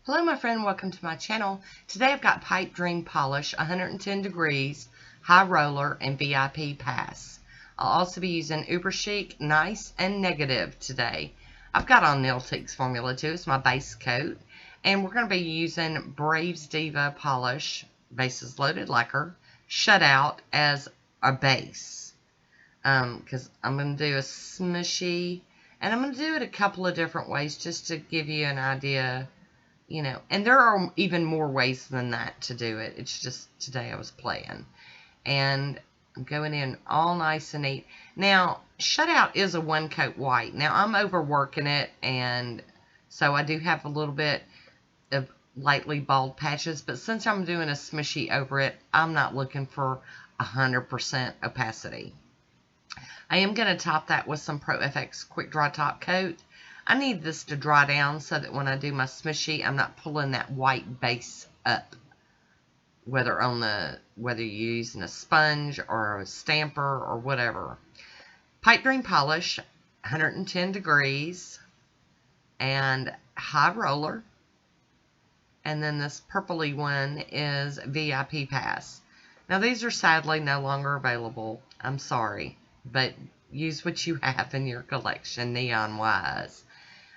Hello my friend, welcome to my channel. Today I've got Pipe Dream Polish, 110 degrees, high roller, and VIP pass. I'll also be using Uber Chic, Nice, and Negative today. I've got on Nailtiques Formula 2 as my base coat, and we're going to be using Braves Diva Polish, bases loaded lacquer, shutout as a base. Because I'm going to do a smushy, and I'm going to do it a couple of different ways just to give you an idea. You know, and there are even more ways than that to do it. It's just today I was playing. And I'm going in all nice and neat. Now, shutout is a one coat white. Now, I'm overworking it, and so I do have a little bit of lightly bald patches. But since I'm doing a smushy over it, I'm not looking for 100% opacity. I am going to top that with some Pro FX Quick Dry Top Coat. I need this to dry down so that when I do my smushy, I'm not pulling that white base up. Whether you're using a sponge or a stamper or whatever. Pipe Dream Polish, 110 degrees, and high roller. And then this purpley one is VIP Pass. Now these are sadly no longer available. I'm sorry, but use what you have in your collection, neon wise.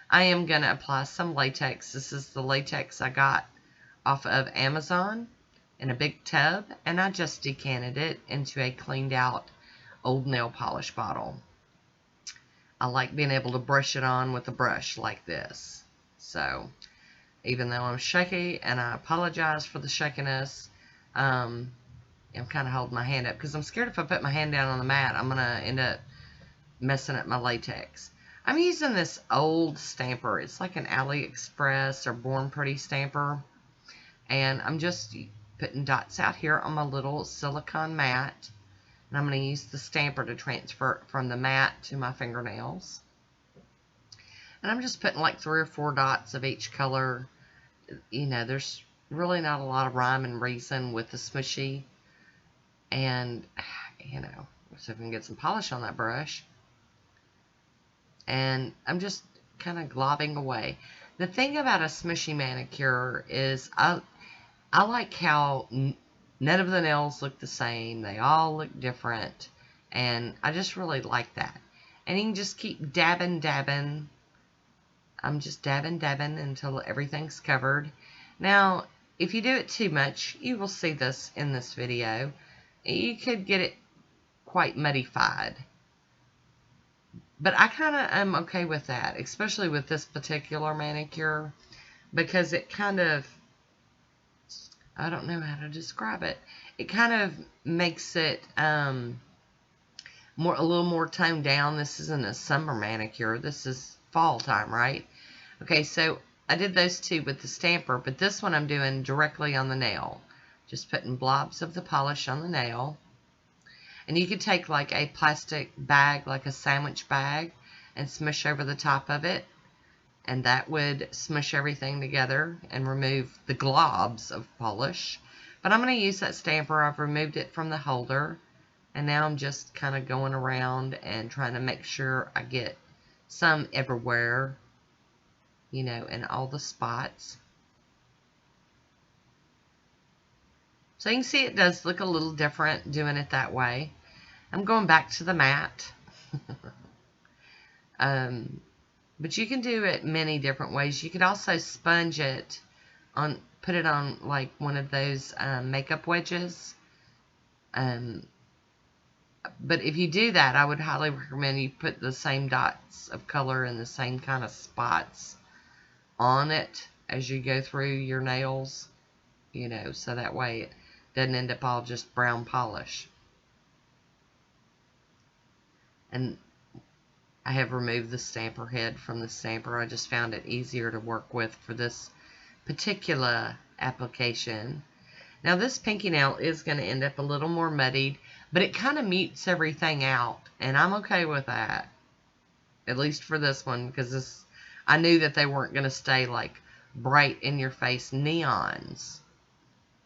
I am going to apply some latex. This is the latex I got off of Amazon in a big tub, and I just decanted it into a cleaned out old nail polish bottle. I like being able to brush it on with a brush like this. So, even though I'm shaky, and I apologize for the shakiness, I'm kind of holding my hand up because I'm scared if I put my hand down on the mat, I'm going to end up messing up my latex. I'm using this old stamper. It's like an AliExpress or Born Pretty stamper. And I'm just putting dots out here on my little silicone mat. And I'm going to use the stamper to transfer it from the mat to my fingernails. And I'm just putting like 3 or 4 dots of each color. You know, there's really not a lot of rhyme and reason with the smushy. And, you know, so I can get some polish on that brush. And I'm just kind of globbing away. The thing about a smushy manicure is I like how none of the nails look the same. They all look different. And I just really like that. And you can just keep dabbing. I'm just dabbing until everything's covered. Now, if you do it too much, you will see this in this video. You could get it quite muddified. But I kind of am okay with that, especially with this particular manicure, because it kind of, I don't know how to describe it. It kind of makes it a little more toned down. This isn't a summer manicure. This is fall time, right? Okay, so I did those two with the stamper, but this one I'm doing directly on the nail. Just putting blobs of the polish on the nail. And you could take like a plastic bag, like a sandwich bag, and smush over the top of it. And that would smush everything together and remove the globs of polish. But I'm going to use that stamper. I've removed it from the holder. And now I'm just kind of going around and trying to make sure I get some everywhere, you know, in all the spots. So you can see it does look a little different doing it that way. I'm going back to the mat. But you can do it many different ways. You could also sponge it on, put it on like one of those makeup wedges. But if you do that, I would highly recommend you put the same dots of color and the same kind of spots on it as you go through your nails. You know, so that way it doesn't end up all just brown polish. And I have removed the stamper head from the stamper. I just found it easier to work with for this particular application. Now this pinky nail is going to end up a little more muddied, but it kind of mutes everything out, and I'm okay with that. At least for this one, because I knew that they weren't going to stay like bright in your face neons,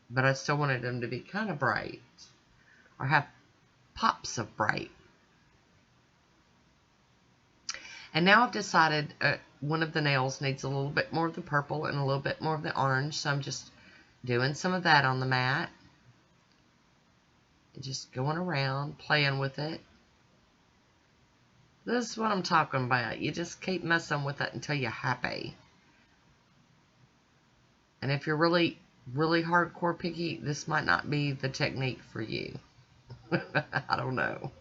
but I still wanted them to be kind of bright or have pops of bright. And now I've decided one of the nails needs a little bit more of the purple and a little bit more of the orange. So I'm just doing some of that on the mat. Just going around, playing with it. This is what I'm talking about. You just keep messing with it until you're happy. And if you're really, really hardcore picky, this might not be the technique for you. I don't know.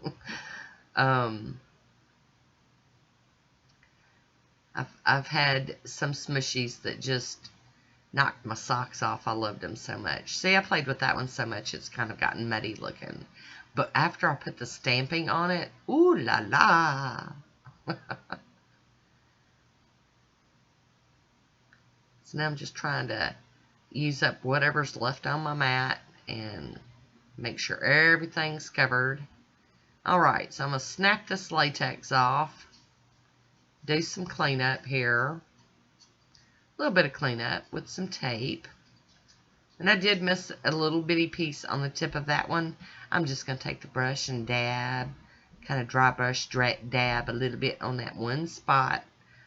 I've had some smushies that just knocked my socks off. I loved them so much. See, I played with that one so much it's kind of gotten muddy looking. But after I put the stamping on it, ooh la la. So now I'm just trying to use up whatever's left on my mat and make sure everything's covered. Alright, so I'm going to snap this latex off. Do some cleanup here. A little bit of cleanup with some tape. And I did miss a little bitty piece on the tip of that one. I'm just going to take the brush and dab. Kind of dry brush, dab a little bit on that one spot.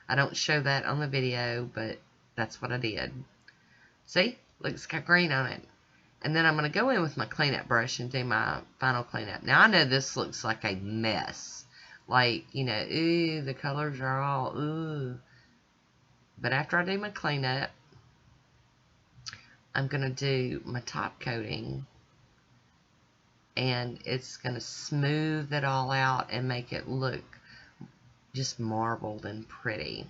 I don't show that on the video, but that's what I did. See? Looks got green on it. And then I'm going to go in with my cleanup brush and do my final cleanup. Now, I know this looks like a mess. Like, you know, ooh, the colors are all, ooh. But after I do my cleanup, I'm going to do my top coating. And it's going to smooth it all out and make it look just marbled and pretty.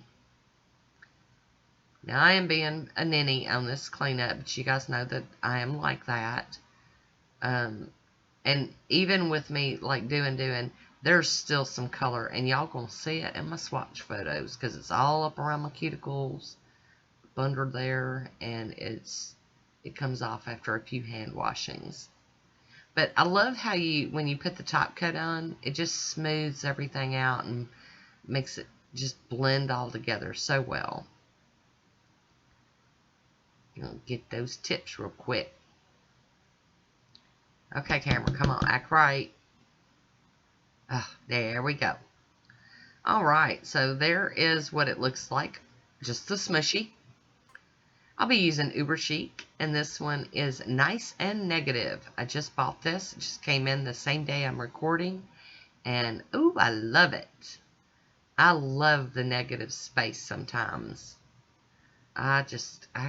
Now, I am being a ninny on this cleanup, but you guys know that I am like that. And even with me, like, doing, there's still some color. And y'all gonna see it in my swatch photos, because it's all up around my cuticles, under there, and it comes off after a few hand washings. But I love how when you put the top coat on, it just smooths everything out and makes it just blend all together so well. Get those tips real quick. Okay, camera, come on, act right. Oh, there we go. Alright, so there is what it looks like. Just the smushy. I'll be using Uber Chic, and this one is Nice and Negative. I just bought this. It just came in the same day I'm recording. And, ooh, I love it. I love the negative space sometimes. I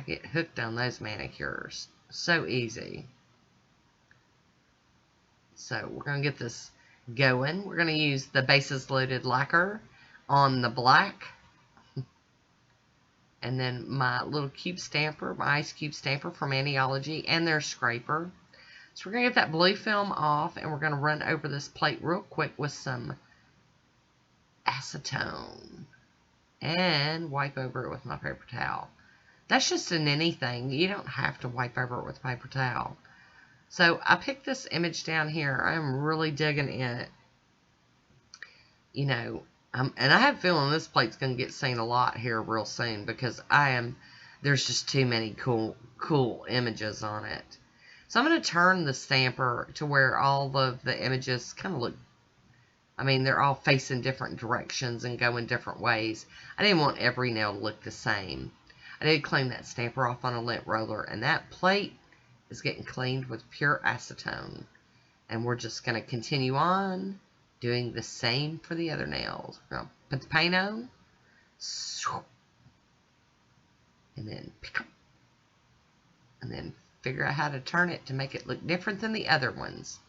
get hooked on those manicures. So easy. So we're going to get this going. We're going to use the Bases Loaded Lacquer on the black. And then my little cube stamper, my ice cube stamper from Maniology, and their scraper. So we're going to get that blue film off, and we're going to run over this plate real quick with some acetone. And wipe over it with my paper towel. That's just in anything. You don't have to wipe over it with a paper towel. So I picked this image down here. I'm really digging it. You know, and I have a feeling this plate's going to get seen a lot here real soon, because there's just too many cool images on it. So I'm going to turn the stamper to where all of the images kind of look, I mean, they're all facing different directions and going different ways. I didn't want every nail to look the same. I did clean that stamper off on a lint roller, and that plate is getting cleaned with pure acetone. And we're just going to continue on doing the same for the other nails. We're going to put the paint on, and then pick up, and then figure out how to turn it to make it look different than the other ones.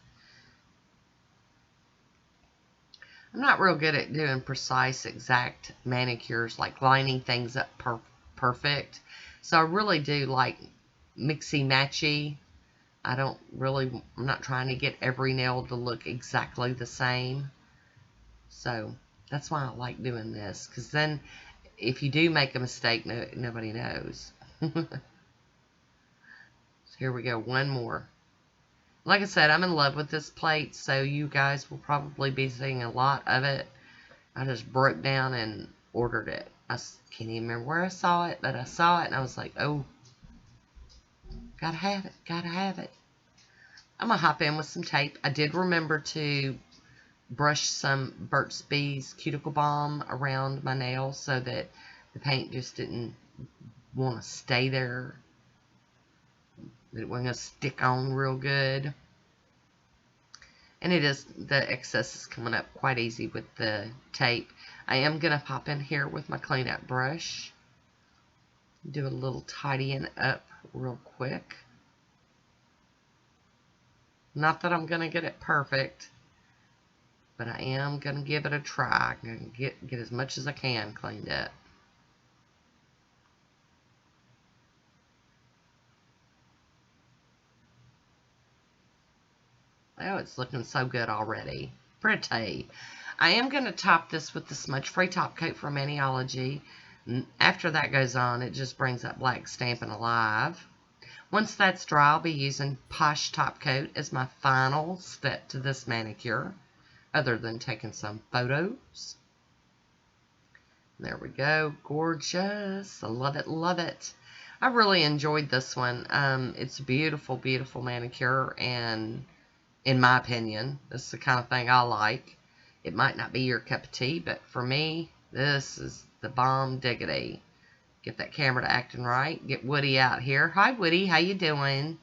I'm not real good at doing precise, exact manicures, like lining things up perfect. So I really do like mixy-matchy. I'm not trying to get every nail to look exactly the same. So that's why I like doing this, because then if you do make a mistake, nobody knows. So here we go, one more. Like I said, I'm in love with this plate, so you guys will probably be seeing a lot of it. I just broke down and ordered it. I can't even remember where I saw it, but I saw it and I was like, oh, gotta have it, gotta have it. I'm gonna hop in with some tape. I did remember to brushed some Burt's Bees Cuticle Balm around my nails so that the paint just didn't want to stay there. It wasn't going to stick on real good. And the excess is coming up quite easy with the tape. I am going to pop in here with my cleanup brush. Do a little tidying up real quick. Not that I'm going to get it perfect, but I am going to give it a try. I'm going to get as much as I can cleaned up. Oh, it's looking so good already. Pretty. I am going to top this with the smudge-free top coat from Maniology. After that goes on, it just brings that black Stampin' Alive. Once that's dry, I'll be using Poshe top coat as my final step to this manicure, other than taking some photos. There we go. Gorgeous. I love it, love it. I really enjoyed this one. It's a beautiful, beautiful manicure, and in my opinion, this is the kind of thing I like. It might not be your cup of tea, but for me, this is the bomb diggity. Get that camera to acting right. Get Woody out here. Hi, Woody. How you doing?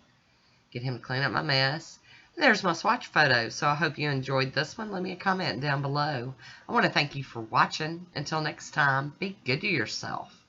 Get him to clean up my mess. And there's my swatch photo. So I hope you enjoyed this one. Leave me a comment down below. I want to thank you for watching. Until next time, be good to yourself.